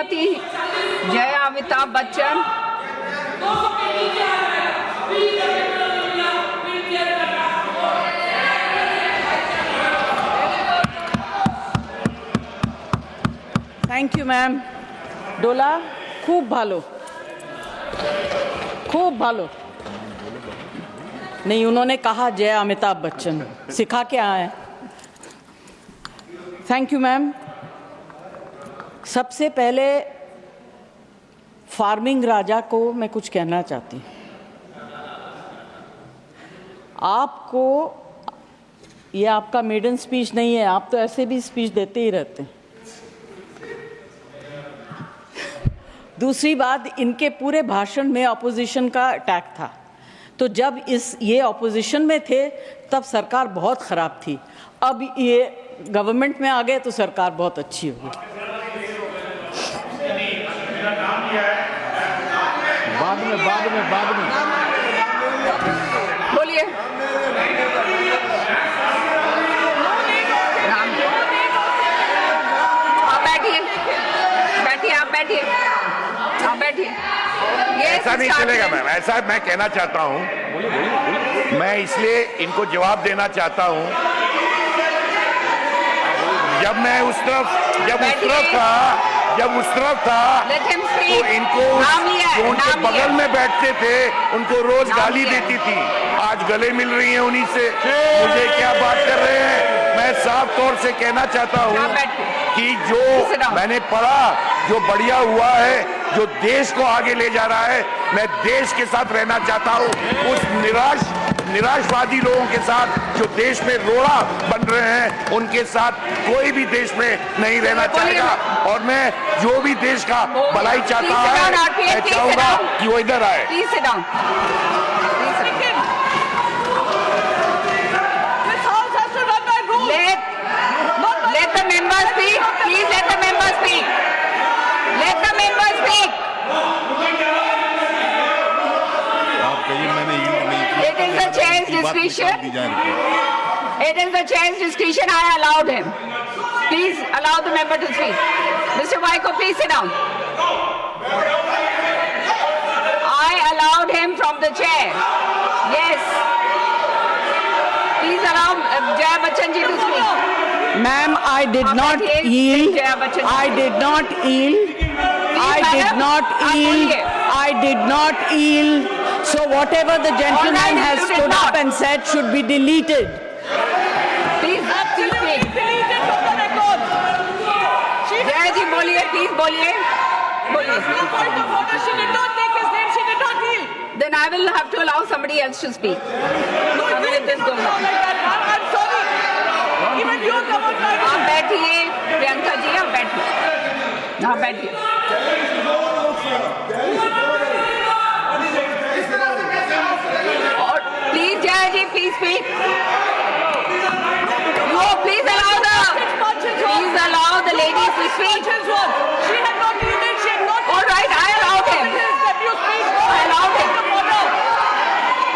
श्रीमती जय Amitabh Bachchan, thank you ma'am. डोला खूब भालो, खूब भालो। नहीं, उन्होंने कहा जय अमिताभ बच्चन, सिखा के आए। Thank you ma'am. सबसे पहले फार्मिंग राजा को मैं कुछ कहना चाहती हूँ। आपको, ये आपका मेडन स्पीच नहीं है, आप तो ऐसे भी स्पीच देते ही रहते हैं। दूसरी बात, इनके पूरे भाषण में ऑपोजिशन का अटैक था, तो जब ये ऑपोजिशन में थे तब सरकार बहुत ख़राब थी, अब ये गवर्नमेंट में आ गए तो सरकार बहुत अच्छी होगी। बाद में बोलिए। आप बैठिए, बैठिए, आप बैठिए, आप बैठिए। ऐसा नहीं चलेगा मैम, ऐसा मैं कहना चाहता हूँ, मैं इसलिए इनको जवाब देना चाहता हूँ। जब मैं उस तरफ था तो इनको जो उनके बगल में बैठते थे उनको रोज गाली देती थी, आज गले मिल रही हैं उन्हीं से। मुझे क्या बात कर रहे हैं? मैं साफ तौर से कहना चाहता हूँ कि जो मैंने पढ़ा, जो बढ़िया हुआ है, जो देश को आगे ले जा रहा है, मैं देश के साथ रहना चाहता हूँ। उस निराशवादी लोगों के साथ जो देश में रोड़ा बन रहे हैं, उनके साथ कोई भी देश में नहीं रहना चाहेगा। और मैं जो भी देश का भलाई चाहता है, मैं चाहूंगा कि वो इधर आए। Let the member speak. Please let the member speak. Let the member speak. It is the chair's discretion. It is the chair's discretion. I allowed him. Please allow the member to speak. Mr. Vaiko, please sit down. I allowed him from the chair. Yes. Please allow Jaya Bachchan ji to speak. Ma'am, I did not yield. I did not yield. I did not yield. So whatever the gentleman has stood up and said should be deleted. Please speak. Jaya ji, boliye, please boliye. Then I will have to allow somebody else to speak. I mean, if this goes on. आप बैठिए प्रियंका जी, आप बैठिए, आप बैठिए। और please Jaya ji, please speak. No, please allow the ladies to speak. All right, I allowed him.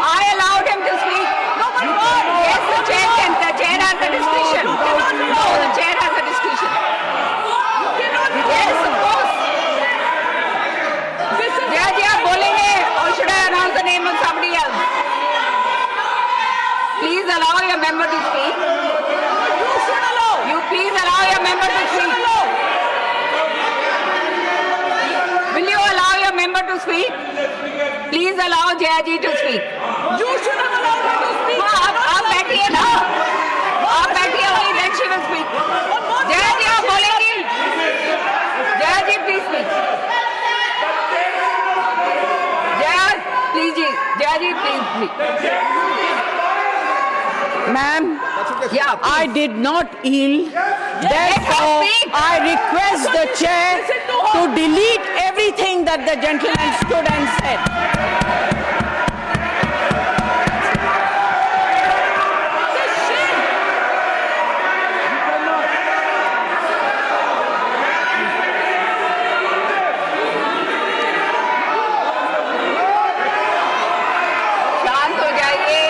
I allowed him to speak. Yes, the chair has the discretion. No, the chair has the discretion. Yes, of course. Jaya ji, आप बोलेंगे, or should I announce the name of somebody else? Please allow your member to speak. You please allow your member to speak. Will you allow your member to speak? Please allow Jaya ji to speak. You should have allowed her to speak. आप बैठिए ना, आप बैठिए, वही then she will speak. Jaya जी, आप बोलेंगी? जया जी, please speak. Jaya, please ji, Jaya ji, please speak. Ma'am, Yeah, I did not yield. Therefore, I request the chair to delete everything that the gentleman stood and said. शांत हो जाइए,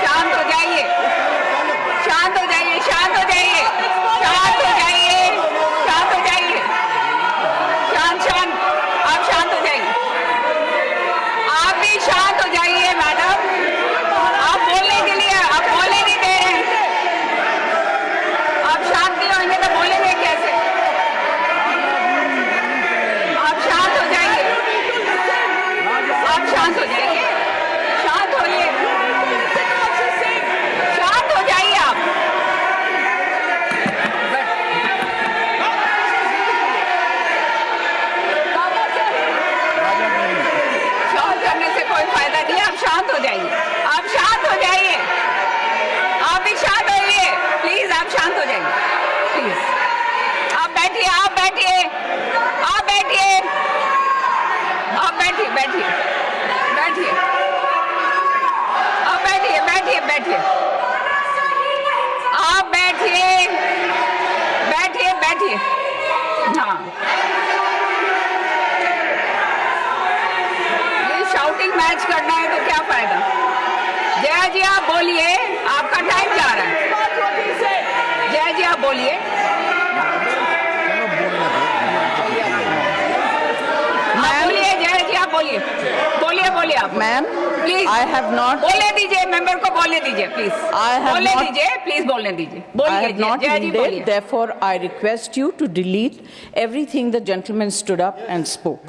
शांत हो जाइए, शांत हो जाइए, शांत हो जाइए, शांत हो जाइए, शांत हो जाइए, स्टाइल मैच करना है तो क्या फायदा? जया जी आप बोलिए, आपका टाइम जा रहा है। जया जी आप बोलिए। आप बोलिए जया जी, आप बोलिए, बोलिए बोलिए आप। Ma'am, please I have not- बोलने दीजिए, मेंबर को बोलने दीजिए प्लीज। I have बोलने not- दीजिए, प्लीज बोलने दीजिए। I बोलिए have not जया जी, बोलिए। needed, therefore I request you to delete everything the gentleman stood up and spoke.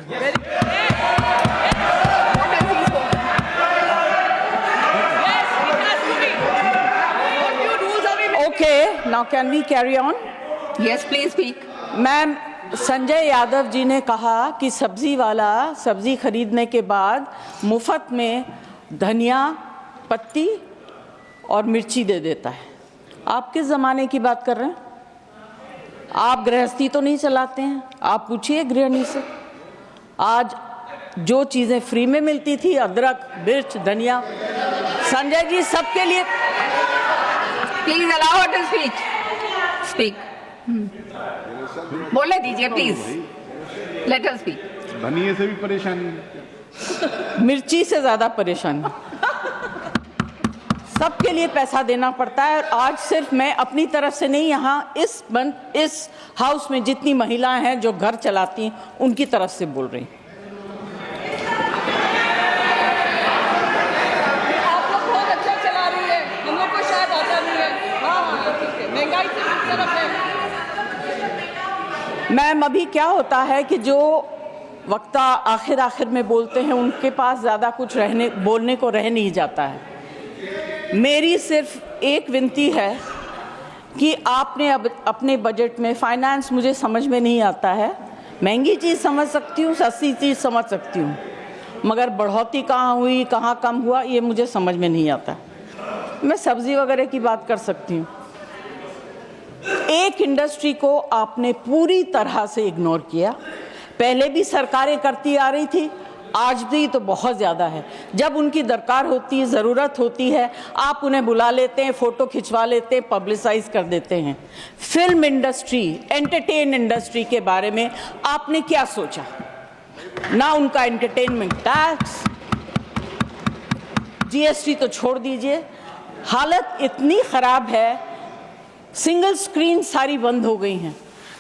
Okay, now can we carry on? Yes, please speak. Ma'am, Sanjay Yadav ji ने कहा कि सब्जी वाला सब्जी खरीदने के बाद मुफ्त में धनिया पत्ती और मिर्ची दे देता है। आप किस ज़माने की बात कर रहे हैं? आप गृहस्थी तो नहीं चलाते हैं? आप पूछिए गृहिणी से। आज जो चीज़ें फ्री में मिलती थी, अदरक, मिर्च, धनिया, संजय जी सबके लिए। Please allow her to speak. Speak. बोलने दीजिए प्लीज। Let us speak. धनिये से भी परेशानी, मिर्ची से ज़्यादा परेशानी। सबके लिए पैसा देना पड़ता है। और आज सिर्फ मैं अपनी तरफ से नहीं, यहाँ इस हाउस में जितनी महिलाएं हैं जो घर चलाती हैं उनकी तरफ से बोल रही हूँ। आप लोग बहुत अच्छा चला रही है, हम लोग को शायद आता नहीं है। हाँ ठीक है, महंगाई से किस तरफ है? मैम, अभी क्या होता है कि जो वक्ता आखिर में बोलते हैं उनके पास ज़्यादा कुछ बोलने को रह नहीं जाता है। मेरी सिर्फ एक विनती है कि आपने अब अपने बजट में, फाइनेंस मुझे समझ में नहीं आता है, महंगी चीज़ समझ सकती हूँ, सस्ती चीज़ समझ सकती हूँ, मगर बढ़ोतरी कहाँ हुई, कहाँ कम हुआ, ये मुझे समझ में नहीं आता। मैं सब्ज़ी वगैरह की बात कर सकती हूँ। एक इंडस्ट्री को आपने पूरी तरह से इग्नोर किया। पहले भी सरकारें करती आ रही थी, आज भी तो बहुत ज़्यादा है। जब उनकी दरकार होती है, ज़रूरत होती है, आप उन्हें बुला लेते हैं, फ़ोटो खिंचवा लेते हैं, पब्लिसाइज कर देते हैं। फिल्म इंडस्ट्री, एंटरटेन इंडस्ट्री के बारे में आपने क्या सोचा? ना उनका एंटरटेनमेंट टैक्स, जीएसटी तो छोड़ दीजिए। हालत इतनी ख़राब है, सिंगल स्क्रीन सारी बंद हो गई हैं।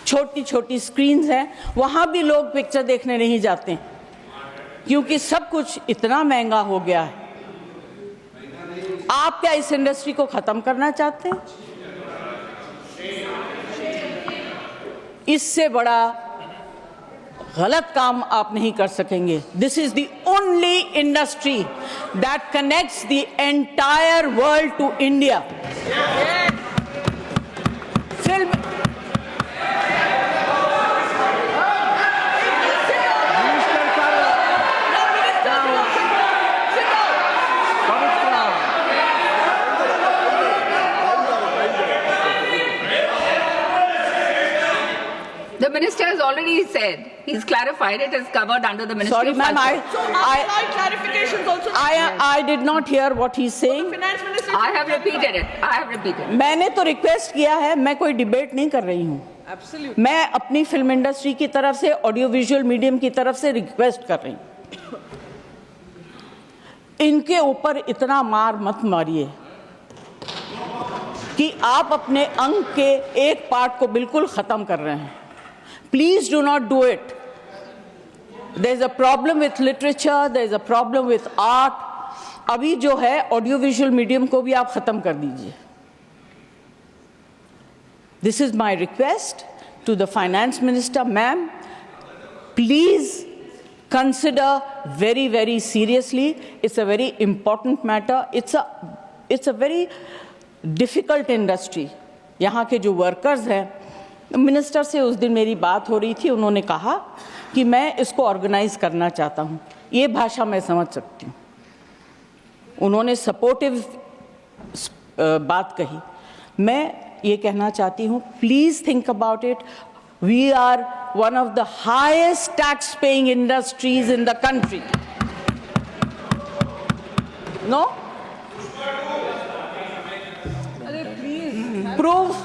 छोटी छोटी स्क्रीन्स हैं, वहाँ भी लोग पिक्चर देखने नहीं जाते क्योंकि सब कुछ इतना महंगा हो गया है। आप क्या इस इंडस्ट्री को ख़त्म करना चाहते हैं? इससे बड़ा गलत काम आप नहीं कर सकेंगे। This is the only industry that connects the entire world to India. Film The minister has already said, he's clarified, it is covered under the Ministry Sorry, of ma'am, Culture. clarifications also. I did not hear what he's saying. Finance Minister. I have repeated it. I have repeated. मैंने तो request किया है, मैं कोई debate नहीं कर रही हूँ। Absolutely. मैं अपनी फिल्म इंडस्ट्री की तरफ से, ऑडियो विजुअल मीडियम की तरफ से रिक्वेस्ट कर रही हूँ, इनके ऊपर इतना मार मत मारिए कि आप अपने अंग के एक पार्ट को बिल्कुल ख़त्म कर रहे हैं। Please do not do it. There is a problem with literature, there is a problem with art. अभी जो है ऑडियो विजुअल मीडियम को भी आप ख़त्म कर दीजिए। This is my request to the finance minister, ma'am. Please consider very, very seriously. It's a very important matter. It's a very difficult industry. यहाँ के जो workers हैं, मिनिस्टर से उस दिन मेरी बात हो रही थी, उन्होंने कहा कि मैं इसको ऑर्गेनाइज करना चाहता हूँ। ये भाषा मैं समझ सकती हूँ। उन्होंने सपोर्टिव बात कही। मैं ये कहना चाहती हूँ, please think about it. We are one of the highest tax paying industries in the country. No, prove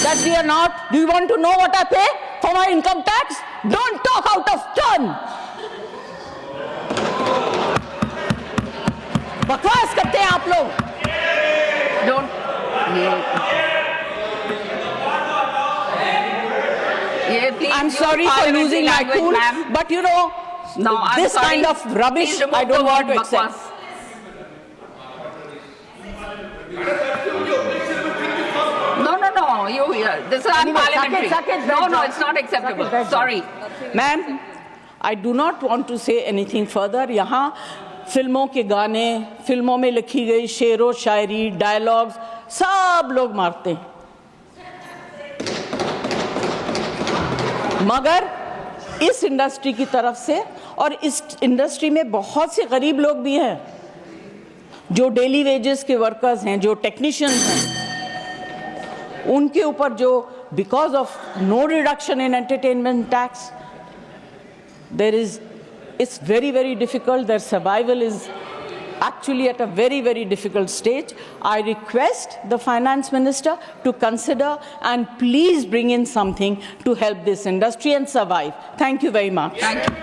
that we are not. Do you want to know what I pay for my income tax? Don't talk out of turn. I'm use sorry for parliamentary losing my language, cool, ma'am. but you know, No, I'm this sorry. kind of rubbish Please remove I don't the want word to accept. bakwas. No. You here. This is unparliamentary. Saket, No, it's not acceptable. Sorry. Ma'am, I do not want to say anything further. यहाँ फिल्मों के गाने, फिल्मों में लिखी गई शेरो शायरी, dialogues सब लोग मारते हैं, मगर इस इंडस्ट्री की तरफ से, और इस इंडस्ट्री में बहुत से गरीब लोग भी हैं जो डेली वेजेस के वर्कर्स हैं, जो टेक्नीशियंस हैं, उनके ऊपर जो because of no reduction in entertainment tax there is, it's very, very difficult. Their survival is actually at a very, very difficult stage. I request the finance minister to consider and please bring in something to help this industry and survive. Thank you very much. Thank you.